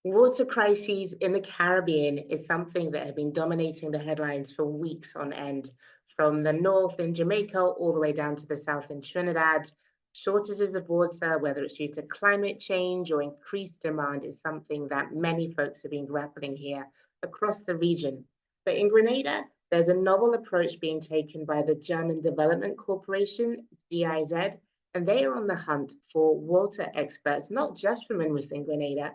Water crises in the Caribbean is something that have been dominating the headlines for weeks on end. From the north in Jamaica all the way down to the south in Trinidad, shortages of water, whether it's due to climate change or increased demand, is something that many folks have been grappling here across the region. But in Grenada, there's a novel approach being taken by the German Development Corporation, GIZ, and they are on the hunt for water experts, not just from within Grenada,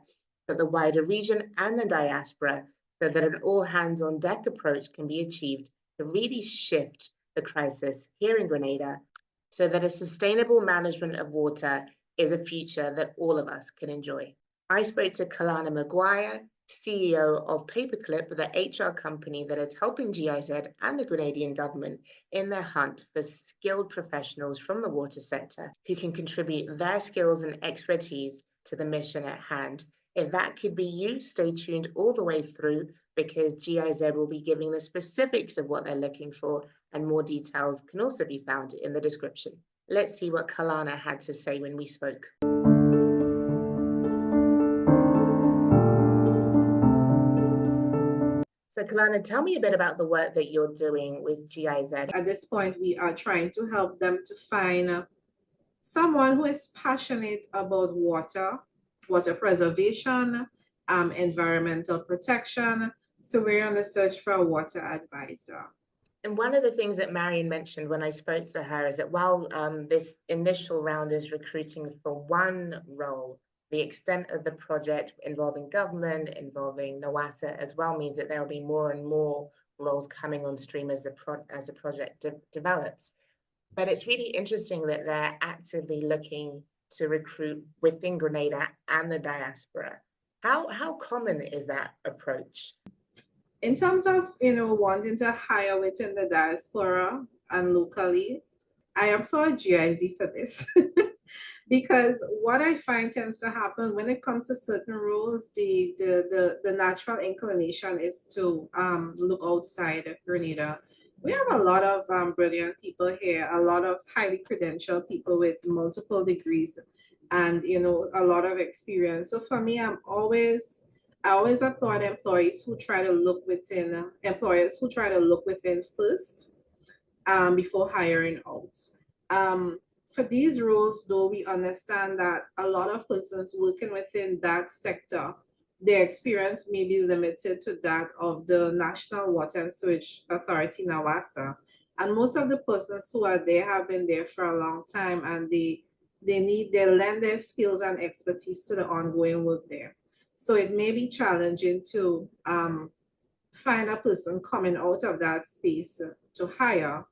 but the wider region and the diaspora, so that an all hands on deck approach can be achieved to really shift the crisis here in Grenada so that a sustainable management of water is a future that all of us can enjoy. I spoke to Kalana Maguire, CEO of Paperclip, the HR company that is helping GIZ and the Grenadian government in their hunt for skilled professionals from the water sector who can contribute their skills and expertise to the mission at hand. If that could be you, stay tuned all the way through because GIZ will be giving the specifics of what they're looking for, and more details can also be found in the description. Let's see what Kalana had to say when we spoke. So Kalana, tell me a bit about the work that you're doing with GIZ. At this point, we are trying to help them to find someone who is passionate about water preservation, environmental protection. So we're on the search for a water advisor. And one of the things that Marion mentioned when I spoke to her is that while this initial round is recruiting for one role, the extent of the project involving government, involving NOASA as well, means that there will be more and more roles coming on stream as the project develops. But it's really interesting that they're actively looking to recruit within Grenada and the diaspora. How common is that approach? In terms of, wanting to hire within the diaspora and locally, I applaud GIZ for this. Because what I find tends to happen when it comes to certain roles, the natural inclination is to look outside of Grenada. We have a lot of brilliant people here, a lot of highly credentialed people with multiple degrees and, a lot of experience. So for me, I always applaud employers who try to look within first before hiring out. For these roles, though, we understand that a lot of persons working within that sector, their experience may be limited to that of the National Water and Sewage Authority, NOASA. And most of the persons who are there have been there for a long time, and they lend their skills and expertise to the ongoing work there. So it may be challenging to find a person coming out of that space to hire.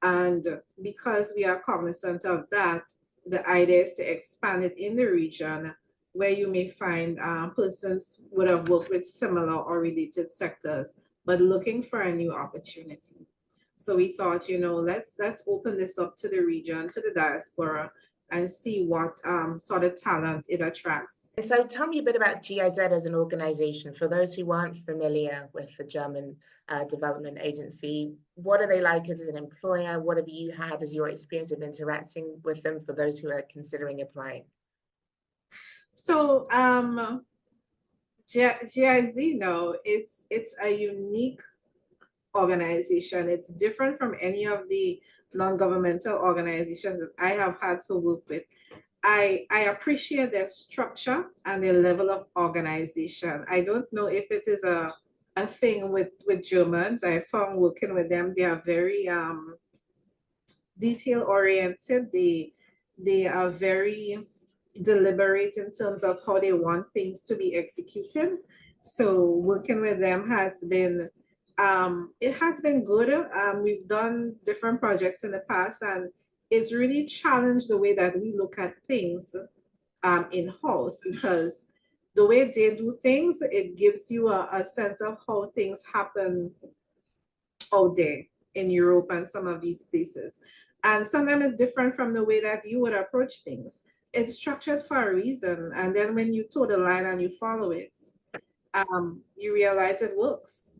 And because we are cognizant of that, the idea is to expand it in the region where you may find persons would have worked with similar or related sectors, but looking for a new opportunity. So we thought, let's open this up to the region, to the diaspora, and see what sort of talent it attracts. So tell me a bit about GIZ as an organization. For those who aren't familiar with the German Development Agency, what are they like as an employer? What have you had as your experience of interacting with them for those who are considering applying? So GIZ, it's a unique organization. It's different from any of the non-governmental organizations that I have had to work with. I appreciate their structure and their level of organization. I don't know if it is a thing with Germans. I found working with them, they are very detail oriented. They are very deliberate in terms of how they want things to be executed. So working with them has been it has been good. We've done different projects in the past, and it's really challenged the way that we look at things in-house, because the way they do things, it gives you a sense of how things happen out there in Europe and some of these places. And sometimes it's different from the way that you would approach things. It's structured for a reason, and then when you toe the line and you follow it, you realize it works.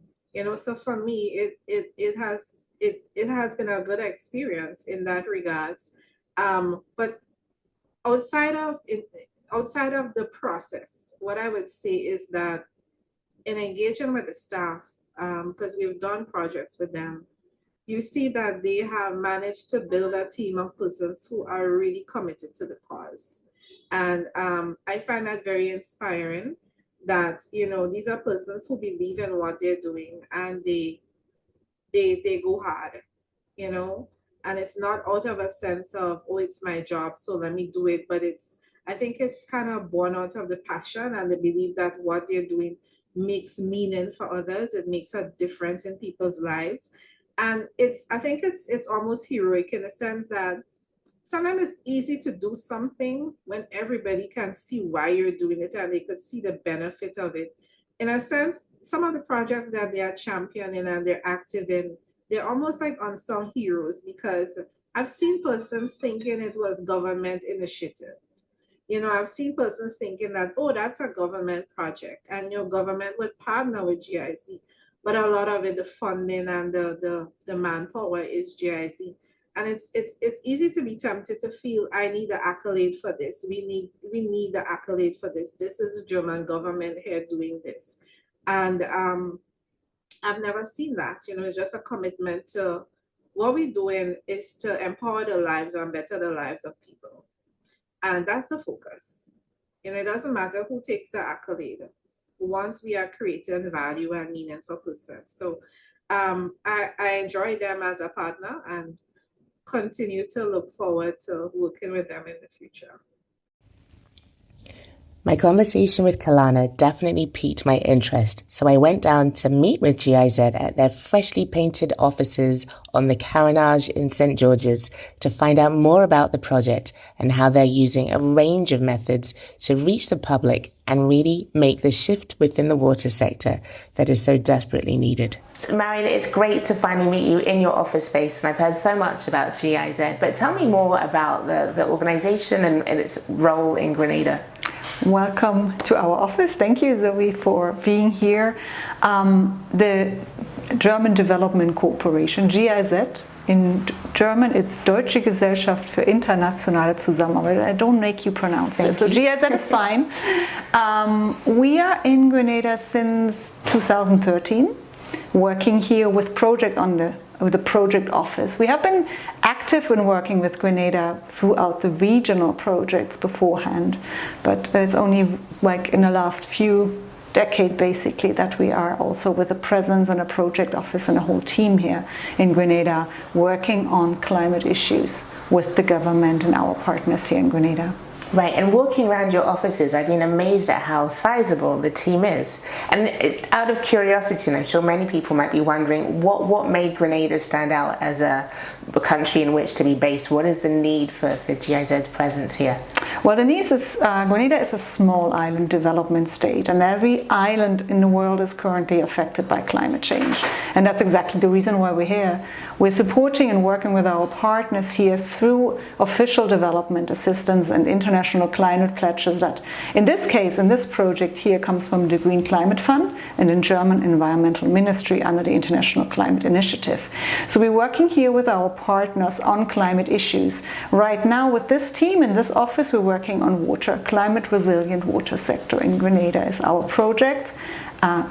So for me, it has been a good experience in that regards. But outside of the process, what I would say is that in engaging with the staff, because we've done projects with them, you see that they have managed to build a team of persons who are really committed to the cause. And I find that very inspiring that, these are persons who believe in what they're doing and they go hard, and it's not out of a sense of, oh, it's my job, so let me do it. But I think it's kind of born out of the passion and the belief that what they're doing makes meaning for others. It makes a difference in people's lives. And I think it's almost heroic in the sense that sometimes it's easy to do something when everybody can see why you're doing it and they could see the benefit of it. In a sense, some of the projects that they are championing and they're active in, they're almost like unsung heroes, because I've seen persons thinking it was government initiative. I've seen persons thinking that, oh, that's a government project, and your government would partner with GIZ. But a lot of it, the funding and the manpower is GIZ. And it's easy to be tempted to feel, I need the accolade for this. We need the accolade for this. This is the German government here doing this. And I've never seen that. It's just a commitment to what we're doing is to empower the lives and better the lives of people. And that's the focus. It doesn't matter who takes the accolade once we are creating value and meaning for persons. So I enjoy them as a partner and continue to look forward to working with them in the future. My conversation with Kalana definitely piqued my interest, so I went down to meet with GIZ at their freshly painted offices on the Carronage in St. George's to find out more about the project and how they're using a range of methods to reach the public and really make the shift within the water sector that is so desperately needed. Marion, it's great to finally meet you in your office space, and I've heard so much about GIZ, but tell me more about the organization and its role in Grenada. Welcome to our office. Thank you, Zoe, for being here. The German Development Corporation, GIZ, in German it's Deutsche Gesellschaft für internationale Zusammenarbeit. I don't make you pronounce this, so GIZ is fine. We are in Grenada since 2013, working here with the project office. We have been active in working with Grenada throughout the regional projects beforehand, but it's only like in the last few decades basically that we are also with a presence and a project office and a whole team here in Grenada working on climate issues with the government and our partners here in Grenada. Right, and walking around your offices, I've been amazed at how sizable the team is. And it's out of curiosity, and I'm sure many people might be wondering, what made Grenada stand out as a country in which to be based? What is the need for GIZ's presence here? Well, the need is, Grenada is a small island development state, and every island in the world is currently affected by climate change. And that's exactly the reason why we're here. We're supporting and working with our partners here through official development assistance and international climate pledges that, in this case, in this project here, comes from the Green Climate Fund and the German Environmental Ministry under the International Climate Initiative. So we're working here with our partners on climate issues. Right now with this team in this office, we're working on water, climate resilient water sector in Grenada is our project,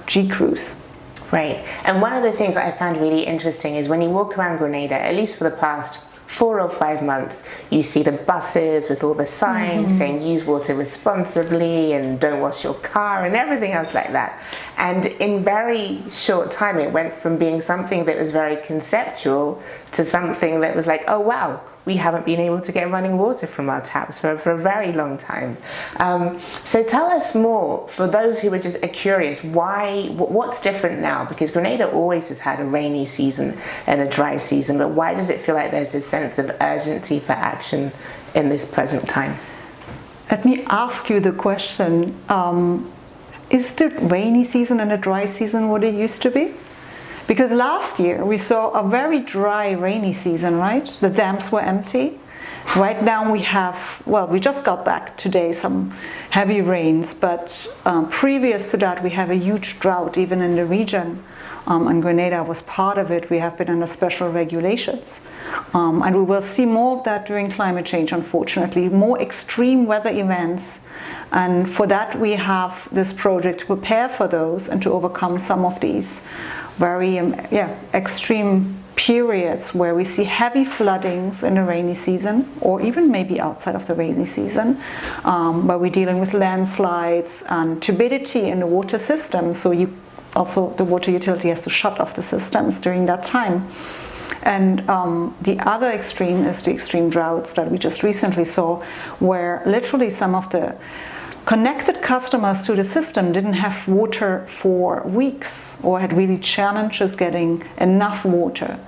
G-Cruise. Right, and one of the things that I found really interesting is when you walk around Grenada, at least for the past 4 or 5 months, you see the buses with all the signs saying use water responsibly and don't wash your car and everything else like that. And in very short time, it went from being something that was very conceptual to something that was like, oh wow, we haven't been able to get running water from our taps for a very long time. So tell us more, for those who are just curious, what's different now? Because Grenada always has had a rainy season and a dry season, but why does it feel like there's this sense of urgency for action in this present time? Let me ask you the question, is the rainy season and the dry season what it used to be? Because last year we saw a very dry, rainy season, right? The dams were empty. Right now we have, well, we just got back today some heavy rains, but previous to that we have a huge drought even in the region. And Grenada was part of it. We have been under special regulations. And we will see more of that during climate change, unfortunately. More extreme weather events And for that, we have this project to prepare for those and to overcome some of these very extreme periods where we see heavy floodings in the rainy season, or even maybe outside of the rainy season, where we're dealing with landslides and turbidity in the water system. So the water utility has to shut off the systems during that time. And the other extreme is the extreme droughts that we just recently saw, where literally some of the connected customers to the system didn't have water for weeks or had really challenges getting enough water.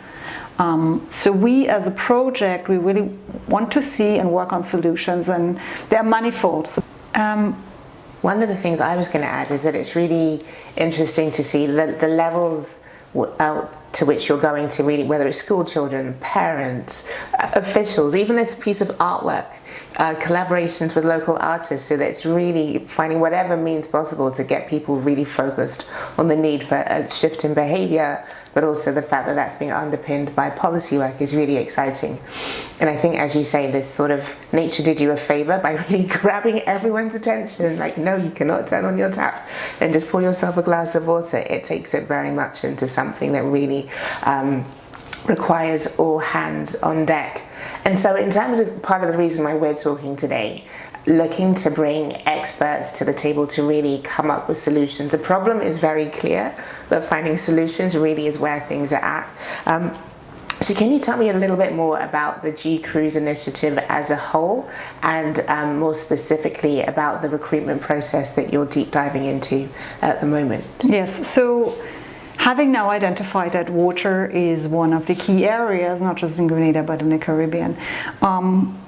So we as a project, we really want to see and work on solutions, and they're manifold. One of the things I was going to add is that it's really interesting to see the levels to which you're going to really, whether it's school children, parents, officials, even this piece of artwork, collaborations with local artists, so that it's really finding whatever means possible to get people really focused on the need for a shift in behavior, but also the fact that that's being underpinned by policy work is really exciting. And I think, as you say, this sort of nature did you a favor by really grabbing everyone's attention, like, no, you cannot turn on your tap and just pour yourself a glass of water. It takes it very much into something that really requires all hands on deck. And so in terms of part of the reason why we're talking today, looking to bring experts to the table to really come up with solutions. The problem is very clear, but finding solutions really is where things are at. So can you tell me a little bit more about the G-Cruise initiative as a whole, and more specifically about the recruitment process that you're deep diving into at the moment? Yes, so having now identified that water is one of the key areas, not just in Grenada, but in the Caribbean,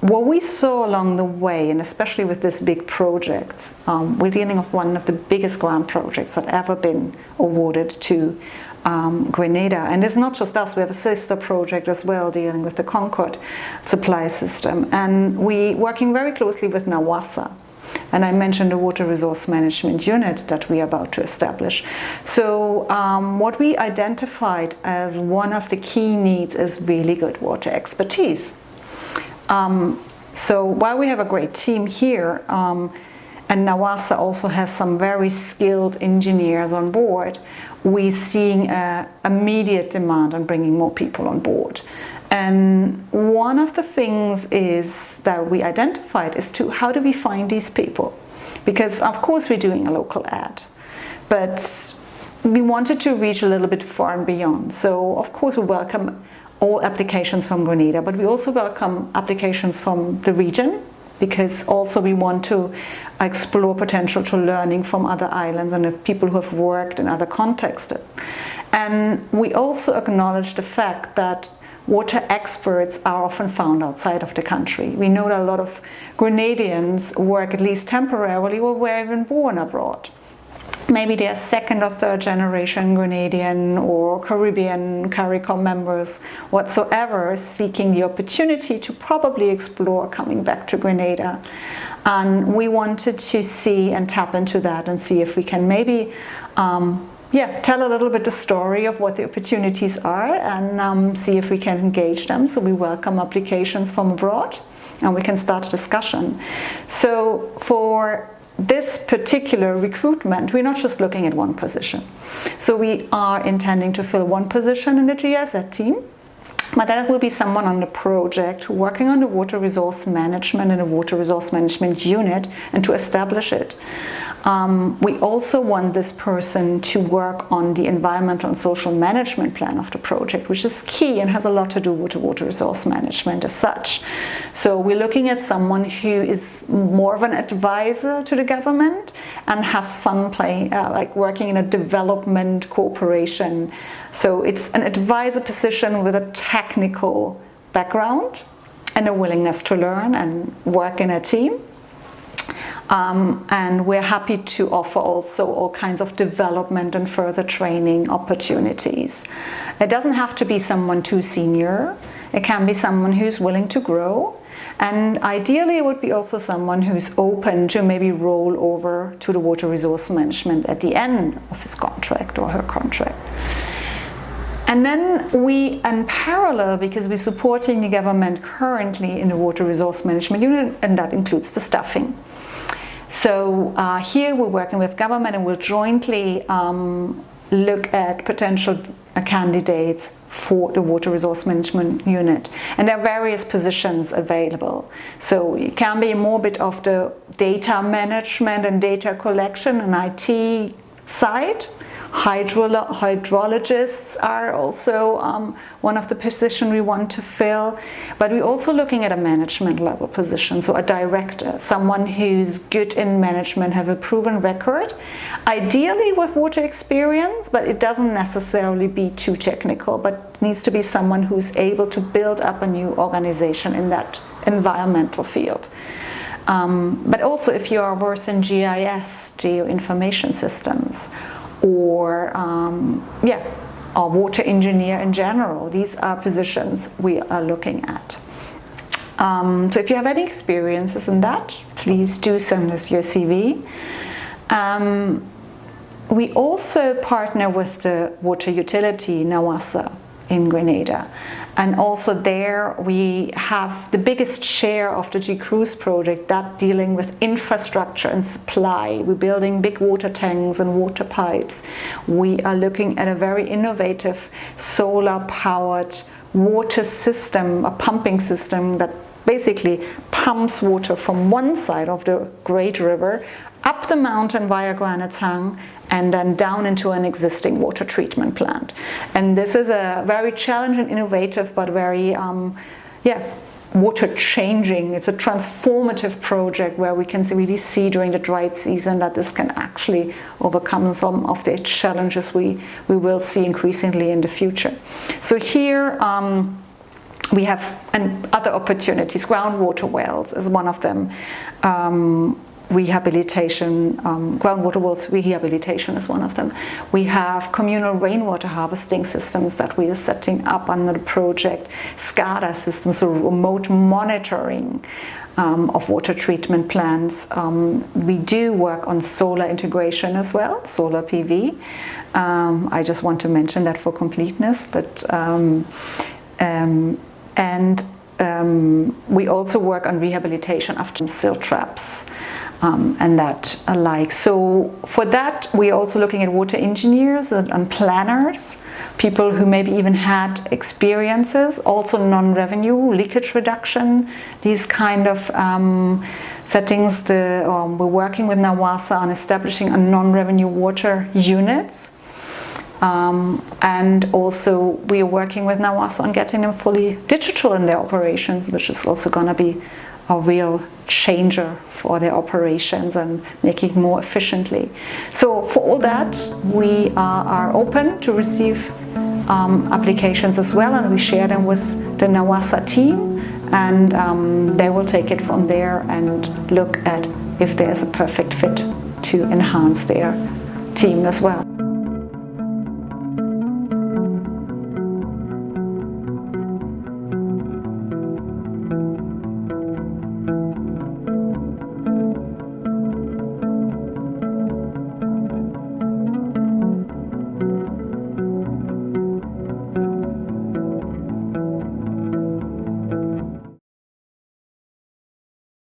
what we saw along the way, and especially with this big project, we're dealing with one of the biggest grant projects that ever been awarded to Grenada. And it's not just us, we have a sister project as well dealing with the Concord supply system. And we working very closely with NAWASA. And I mentioned the Water Resource Management Unit that we are about to establish. So what we identified as one of the key needs is really good water expertise. So while we have a great team here, and NAWASA also has some very skilled engineers on board, we're seeing an immediate demand on bringing more people on board. And one of the things is that we identified is to how do we find these people? Because of course we're doing a local ad, but we wanted to reach a little bit far and beyond. So of course we welcome all applications from Grenada, but we also welcome applications from the region, because also we want to explore potential to learning from other islands and of people who have worked in other contexts. And we also acknowledge the fact that water experts are often found outside of the country. We know that a lot of Grenadians work at least temporarily or were even born abroad. Maybe they're second or third generation Grenadian or Caribbean CARICOM members whatsoever, seeking the opportunity to probably explore coming back to Grenada. And we wanted to see and tap into that and see if we can maybe tell a little bit the story of what the opportunities are, and see if we can engage them. So we welcome applications from abroad and we can start a discussion. So for this particular recruitment, we're not just looking at one position. So we are intending to fill one position in the GIZ team, but that will be someone on the project working on the water resource management and the water resource management unit, and to establish it. We also want this person to work on the environmental and social management plan of the project, which is key and has a lot to do with the water resource management as such. So we're looking at someone who is more of an advisor to the government and has fun playing, like working in a development corporation. So it's an advisor position with a technical background and a willingness to learn and work in a team. And we're happy to offer also all kinds of development and further training opportunities. It doesn't have to be someone too senior. It can be someone who's willing to grow. And ideally it would be also someone who's open to maybe roll over to the water resource management at the end of his contract or her contract. And then we, in parallel, because we're supporting the government currently in the water resource management unit, and that includes the staffing. So here we're working with government and we'll jointly look at potential candidates for the water resource management unit, and there are various positions available. So it can be more bit of the data management and data collection and IT side. Hydrologists are also one of the positions we want to fill, but we're also looking at a management level position, so a director, someone who's good in management, have a proven record, ideally with water experience, but it doesn't necessarily be too technical, but needs to be someone who's able to build up a new organization in that environmental field. But also if you are versed in GIS, geoinformation systems, or or water engineer in general. These are positions we are looking at. So if you have any experiences in that, please do send us your CV. We also partner with the water utility Nawassa in Grenada, and also there we have the biggest share of the G-Cruise project, that dealing with infrastructure and supply. We're building big water tanks and water pipes. We are looking at a very innovative solar-powered water system, a pumping system that basically pumps water from one side of the Great River up the mountain via Grenada and then down into an existing water treatment plant. And this is a very challenging, innovative, but very, water changing. It's a transformative project where we can really see during the dry season that this can actually overcome some of the challenges we will see increasingly in the future. So here, we have other opportunities. Groundwater wells is one of them. Rehabilitation, groundwater wells rehabilitation is one of them. We have communal rainwater harvesting systems that we are setting up under the project. SCADA systems, so remote monitoring of water treatment plants. We do work on solar integration as well, solar PV. I just want to mention that for completeness, but we also work on rehabilitation of silt traps and that alike. So for that, we're also looking at water engineers and planners, people who maybe even had experiences, also non-revenue, leakage reduction, these kind of settings. We're working with Nawassa on establishing a non-revenue water units. And also we are working with Nawassa on getting them fully digital in their operations, which is also going to be a real changer for their operations and making it more efficiently. So for all that, we are open to receive applications as well, and we share them with the Nawassa team, and they will take it from there and look at if there's a perfect fit to enhance their team as well.